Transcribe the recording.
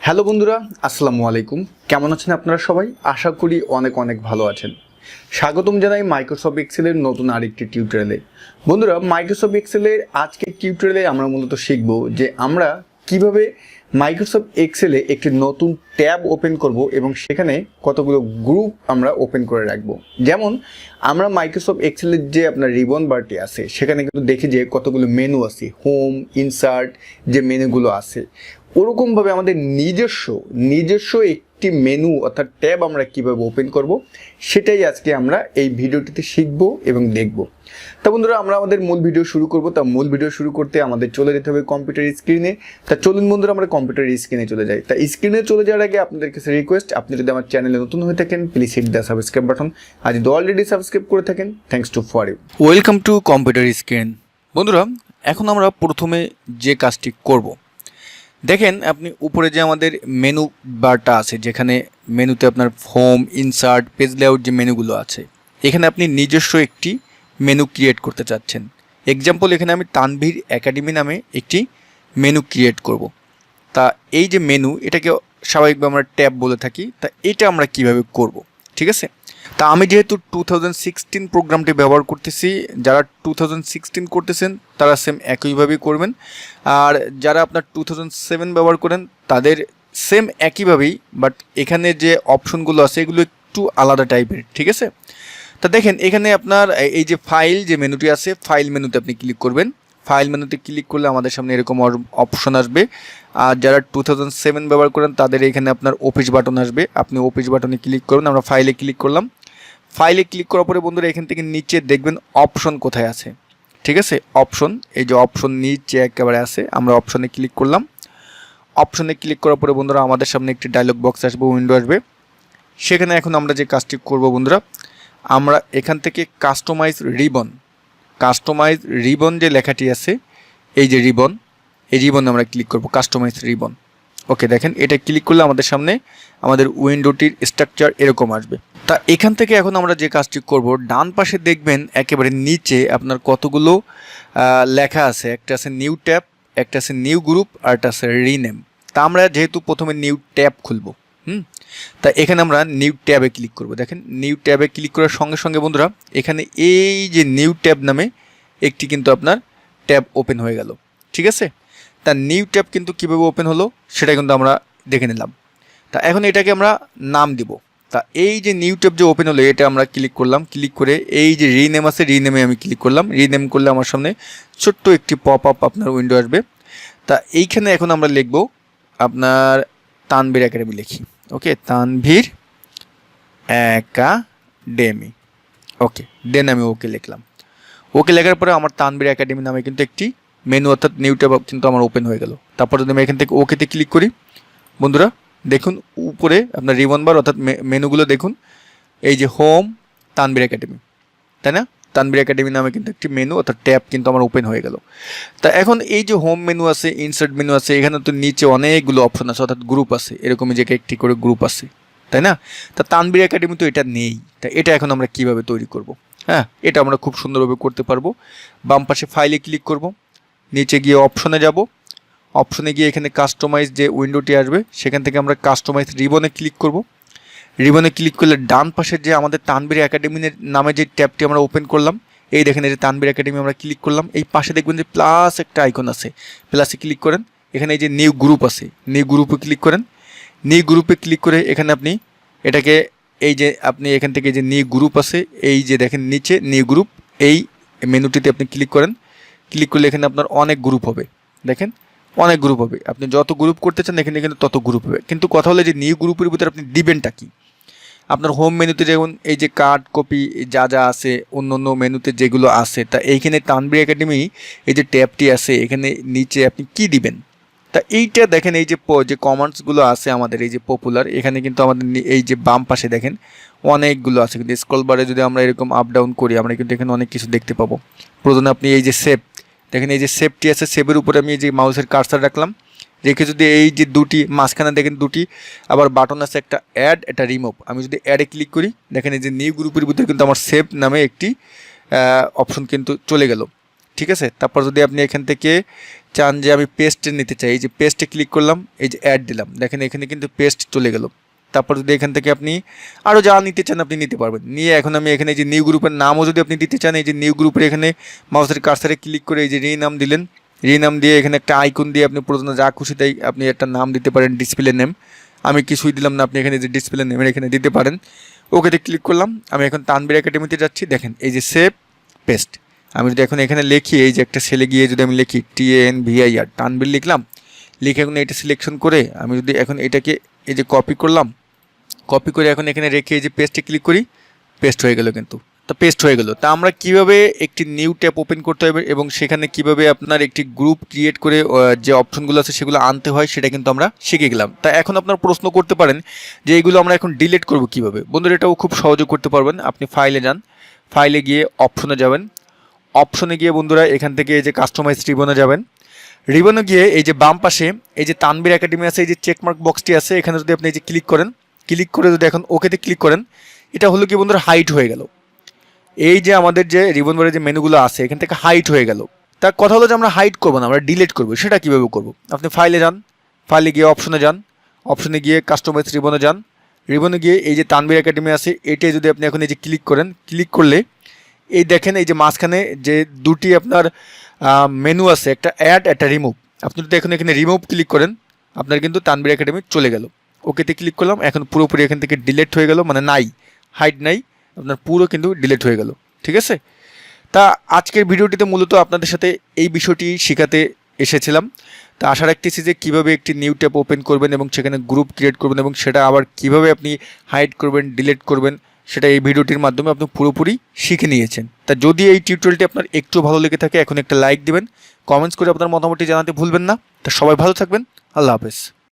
Hello বন্ধুরা, আসসালামু আলাইকুম। কেমন আছেন আপনারা সবাই? আশা করি অনেক অনেক ভালো আছেন। স্বাগতম জানাই মাইক্রোসফট এক্সেলের নতুন আরেকটি টিউটোরিয়ালে। বন্ধুরা, মাইক্রোসফট এক্সেলের আজকের টিউটোরিয়ালে আমরা মূলত শিখব যে আমরা কিভাবে মাইক্রোসফট এক্সেলে একটি নতুন ট্যাব ওপেন করব এবং সেখানে কতগুলো গ্রুপ আমরা ওপেন করে রাখবো। যেমন আমরা মাইক্রোসফট এক্সেলের যে আপনার রিবন বারটি আছে সেখানে কিন্তু দেখি যে কতগুলো মেনু আছে, হোম, ইনসার্ট যে মেনুগুলো আছে, ওরকমভাবে আমাদের নিজস্ব একটি মেনু অর্থাৎ ট্যাব আমরা কিভাবে ওপেন করব সেটাই আজকে আমরা এই ভিডিওটিতে শিখব এবং দেখব। তা বন্ধুরা, আমরা আমাদের মূল ভিডিও শুরু করব। তা মূল ভিডিও শুরু করতে আমাদের চলে যেতে হবে কম্পিউটার স্ক্রিনে। তা চলুন বন্ধুরা, আমরা কম্পিউটার স্ক্রিনে চলে যাই। তা স্ক্রিনে চলে যাওয়ার আগে আপনাদের কাছে রিকোয়েস্ট, আপনি যদি আমার চ্যানেলে নতুন হয়ে থাকেন please hit the subscribe button. আর যদি অলরেডি সাবস্ক্রাইব করে থাকেন, thanks to for you. Welcome to computer screen. বন্ধুরা, এখন আমরা প্রথমে যে কাজটি করব, দেখেন আপনি উপরে যে আমাদের মেনু বারটা আছে, যেখানে মেনুতে আপনার হোম, ইনসার্ট, পেজ লেআউট যে মেনুগুলো আছে, এখানে আপনি নিজস্ব একটি মেনু ক্রিয়েট করতে চাচ্ছেন। এক্সাম্পল, এখানে আমি তানভীর একাডেমি নামে একটি মেনু ক্রিয়েট করব। তা এই যে মেনু, এটাকে স্বাভাবিকভাবে আমরা ট্যাব বলে থাকি। তা এটা আমরা কিভাবে করব, ঠিক আছে? তা আমি যেহেতু 2016 প্রোগ্রামটি ব্যবহার করতেছি, যারা 2016 করতেছেন তারা সেম একইভাবেই করবেন, আর যারা আপনার 2007 ব্যবহার করেন তাদের সেম একইভাবেই, বাট এখানে যে অপশনগুলো আছে এগুলো একটু আলাদা টাইপের, ঠিক আছে? তা দেখেন এখানে আপনার এই যে ফাইল যে মেনুটি আছে, ফাইল মেনুতে আপনি ক্লিক করবেন। ফাইল মেনুতে ক্লিক করলে আমাদের সামনে এরকম অপশন আসবে। আর যারা 2007 ব্যবহার করেন তাদের এখানে আপনার অফিস বাটন আসবে, আপনি অফিস বাটনে ক্লিক করবেন। আমরা ফাইলে ক্লিক করলাম। ফাইলে ক্লিক করার পরে বন্ধুরা এখান থেকে নিচে দেখবেন অপশন কোথায় আছে, ঠিক আছে? অপশন, এই যে অপশন নিচে একেবারে আছে, আমরা অপশনে ক্লিক করলাম। অপশনে ক্লিক করার পরে বন্ধুরা আমাদের সামনে একটি ডায়লগ বক্স আসবে, উইন্ডো আসবে। সেখানে এখন আমরা যে কাজটি করব বন্ধুরা, আমরা এখান থেকে কাস্টমাইজ রিবন যে লেখাটি আছে, এই যে রিবন, এই রিবনে আমরা ক্লিক করব, কাস্টমাইজ রিবন। ওকে, দেখেন এটা ক্লিক করলে আমাদের সামনে আমাদের উইন্ডোটির স্ট্রাকচার এরকম আসবে। তা এখান থেকে এখন আমরা যে কাজটি করব, ডান পাশে দেখবেন একেবারে নিচে আপনার কতগুলো লেখা আছে। একটা আছে নিউ ট্যাব, একটা আছে নিউ গ্রুপ, আর একটা আছে রিনেম। তা আমরা যেহেতু প্রথমে নিউ ট্যাব খুলব, তা এখানে আমরা নিউ ট্যাবে ক্লিক করব। দেখেন নিউ ট্যাবে ক্লিক করার সঙ্গে সঙ্গে বন্ধুরা এখানে এই যে নিউ ট্যাব নামে একটি কিন্তু আপনার ট্যাব ওপেন হয়ে গেল, ঠিক আছে? তা নিউ ট্যাব কিন্তু কীভাবে ওপেন হলো সেটা কিন্তু আমরা দেখে নিলাম। তা এখন এটাকে আমরা নাম দিব। তা এই যে নিউ ট্যাব যে ওপেন হলো এটা আমরা ক্লিক করলাম। ক্লিক করে এই যে রিনেম আছে, রিনেমে আমি ক্লিক করলাম। রিনেম করলে আমার সামনে ছোট্ট একটি পপ আপ আপনার উইন্ডো আসবে। তা এইখানে এখন আমরা লিখব আপনার তানভীর একাডেমি লিখি। ওকে, তানভীর একাডেমি। ওকে, দেন আমি ওকে লিখলাম। ওকে লেখার পরে আমার তানভীর একাডেমি নামে কিন্তু একটি মেনু অর্থাৎ নিউ ট্যাব কিন্তু আমার ওপেন হয়ে গেল। তারপর যদি আমি এখান থেকে ওকেতে ক্লিক করি, বন্ধুরা দেখুন উপরে আপনার রিবন বার অর্থাৎ মেনুগুলো দেখুন, এই যে হোম, তানভীর একাডেমি, তাই না? তানভীর একাডেমি নামে কিন্তু একটি মেনু অর্থাৎ ট্যাব কিন্তু আমার ওপেন হয়ে গেল। তা এখন এই যে হোম মেনু আছে, ইনসার্ট মেনু আছে, এখানে তো নিচে অনেকগুলো অপশন আছে অর্থাৎ গ্রুপ আছে, এরকমই যে একটি করে গ্রুপ আছে, তাই না? তা তানভীর একাডেমি তো এটা নেই। তা এটা এখন আমরা কিভাবে তৈরি করব? হ্যাঁ, এটা আমরা খুব সুন্দরভাবে করতে পারবো। বাম পাশে ফাইলে ক্লিক করব, নিচে গিয়ে অপশনে যাব। অপশনে গিয়ে এখানে কাস্টমাইজ যে উইন্ডোটি আসবে সেখান থেকে আমরা কাস্টমাইজ রিবনে ক্লিক করব। রিবনে ক্লিক করলে ডান পাশে যে আমাদের তানভীর একাডেমি নামে যে ট্যাবটি আমরা ওপেন করলাম, এই দেখেন এই যে তানভীর একাডেমি আমরা ক্লিক করলাম। এই পাশে দেখবেন যে প্লাস একটা আইকন আছে, প্লাসে ক্লিক করেন। এখানে এই যে নিউ গ্রুপ আছে, নিউ গ্রুপে ক্লিক করেন। নিউ গ্রুপে ক্লিক করে এখানে আপনি এটাকে এই যে আপনি এখান থেকে যে নিউ গ্রুপ আছে, এই যে দেখেন নিচে নিউ গ্রুপ, এই মেনুটিতে আপনি ক্লিক করেন। ক্লিক করলে এখানে আপনার অনেক গ্রুপ হবে, দেখেন অনেক গ্রুপ হবে। আপনি যত গ্রুপ করতে চান এখানে কিন্তু তত গ্রুপ হবে। কিন্তু কথা হলো যে নিউ গ্রুপের ভিতরে আপনি দিবেনটা কি? আপনার হোম মেনুতে যেমন এই যে কার্ড কপি যা যা আছে, অন্য অন্য মেনুতে যেগুলো আছে, তা এইখানে তানভীর একাডেমি এই যে ট্যাবটি আছে এখানে নিচে আপনি কি দিবেন? তা এইটা দেখেন এই যে কমান্ডসগুলো আছে আমাদের এই যে পপুলার, এখানে কিন্তু আমাদের এই যে বাম পাশে দেখেন অনেকগুলো আছে। কিন্তু স্ক্রল বারে যদি আমরা এরকম আপ ডাউন করি আমরা কিন্তু এখানে অনেক কিছু দেখতে পাবো। প্রথমে আপনি এই যে সেভ, দেখেন এই যে সেভটি আছে, সেভের উপরে আমি এই যে মাউসের কার্সার রাখলাম, রেখে যদি এই যে দুটি মাঝখানে দেখেন দুটি আবার বাটন আছে, একটা অ্যাড, একটা রিমুভ। আমি যদি অ্যাডে ক্লিক করি দেখেন এই যে নিউ গ্রুপের ভিতরে কিন্তু আমার সেভ নামে একটি অপশন কিন্তু চলে গেল, ঠিক আছে? তারপর যদি আপনি এখান থেকে চান যে আমি পেস্টে নিতে চাই, এই যে পেস্টে ক্লিক করলাম, এই যে অ্যাড দিলাম, দেখেন এখানে কিন্তু পেস্ট চলে গেল। তারপর যদি এখান থেকে আপনি আরও যা নিতে চান আপনি নিতে পারবেন। নিয়ে এখন আমি এখানে যে নিউ গ্রুপের নামও যদি আপনি দিতে চান, এই যে নিউ গ্রুপের এখানে মাউসের কার্সারে ক্লিক করে এই যে রিনাম দিলেন, রিনাম দিয়ে এখানে একটা আইকন দিয়ে আপনি প্রথমে যা খুশি তাই আপনি একটা নাম দিতে পারেন, ডিসপ্লে নেম। আমি কিছুই দিলাম না, আপনি এখানে যে ডিসপ্লে নেমের এখানে দিতে পারেন। ওকেতে ক্লিক করলাম। আমি এখন তানভীর একাডেমিতে যাচ্ছি, দেখেন এই যে সেভ পেস্ট। আমি যদি এখন এখানে লিখি, এই যে একটা সেলে গিয়ে যদি আমি লিখি TANVIR তানভীর লিখলাম, লিখে এখন এটা সিলেকশন করে আমি যদি এখন এটাকে এই যে কপি করলাম, কপি করে এখন এখানে রেখে এই যে পেস্টে ক্লিক করি, পেস্ট হয়ে গেল কিন্তু। তো পেস্ট হয়ে গেল। তা আমরা কিভাবে একটি নিউ ট্যাব ওপেন করতে হবে এবং সেখানে কিভাবে আপনার একটি গ্রুপ ক্রিয়েট করে যে অপশনগুলো আছে সেগুলো আনতে হয় সেটা কিন্তু আমরা শিখে গেলাম। তা এখন আপনার প্রশ্ন করতে পারেন যে এইগুলো আমরা এখন ডিলিট করব কিভাবে। বন্ধুরা এটাও খুব সহজে করতে পারবেন। আপনি ফাইলে যান, ফাইলে গিয়ে অপশনে যাবেন, অপশনে গিয়ে বন্ধুরা এখান থেকে এই যে কাস্টমাইজ রিবনে যাবেন, রিবনে গিয়ে এই যে বাম পাশে এই যে তানভীর একাডেমি আছে, এই যে চেকমার্ক বক্সটি আছে, এখানে যদি আপনি এই যে ক্লিক করেন, ক্লিক করে যদি এখন ওকেতে ক্লিক করেন, এটা হলো কি বন্ধুরা হাইট হয়ে গেল। এই যে আমাদের যে রিবন বারের যে মেনুগুলো আছে এখান থেকে হাইট হয়ে গেল। তার কথা হলো যে আমরা হাইট করবো না, আমরা ডিলিট করবো। সেটা কীভাবে করবো? আপনি ফাইলে যান, ফাইলে গিয়ে অপশনে যান, অপশনে গিয়ে কাস্টমাইজ রিবনে যান, রিবনে গিয়ে এই যে তানভীর একাডেমি আছে এটাই যদি আপনি এখন এই যে ক্লিক করেন, ক্লিক করলে এই দেখেন এই যে মাঝখানে যে দুটি আপনার মেনু আছে, একটা অ্যাড একটা রিমুভ। আপনি যদি এখন এখানে রিমুভ ক্লিক করেন আপনার কিন্তু তানভীর একাডেমি চলে গেল। ওকেতে ক্লিক করলাম, এখন পুরোপুরি এখান থেকে ডিলিট হয়ে গেল, মানে নাই, হাইট নাই, আপনার পুরো কিন্তু ডিলিট হয়ে গেল। ঠিক আছে? তা আজকের ভিডিওটিতে মূলত আপনাদের সাথে এই বিষয়টি শেখাতে এসেছিলাম। তা আশা রাখতেছি যে কীভাবে একটি নিউ ট্যাব ওপেন করবেন এবং সেখানে গ্রুপ ক্রিয়েট করবেন এবং সেটা আবার কীভাবে আপনি হাইড করবেন, ডিলিট করবেন, সেটা এই ভিডিওটির মাধ্যমে আপনি পুরোপুরি শিখে নিয়েছেন। তা যদি এই টিউটোরিয়ালটি আপনার একটু ভালো লেগে থাকে এখন একটা লাইক দিবেন, কমেন্টস করে আপনার মতামতটি জানাতে ভুলবেন না। তা সবাই ভালো থাকবেন, আল্লাহ হাফেজ।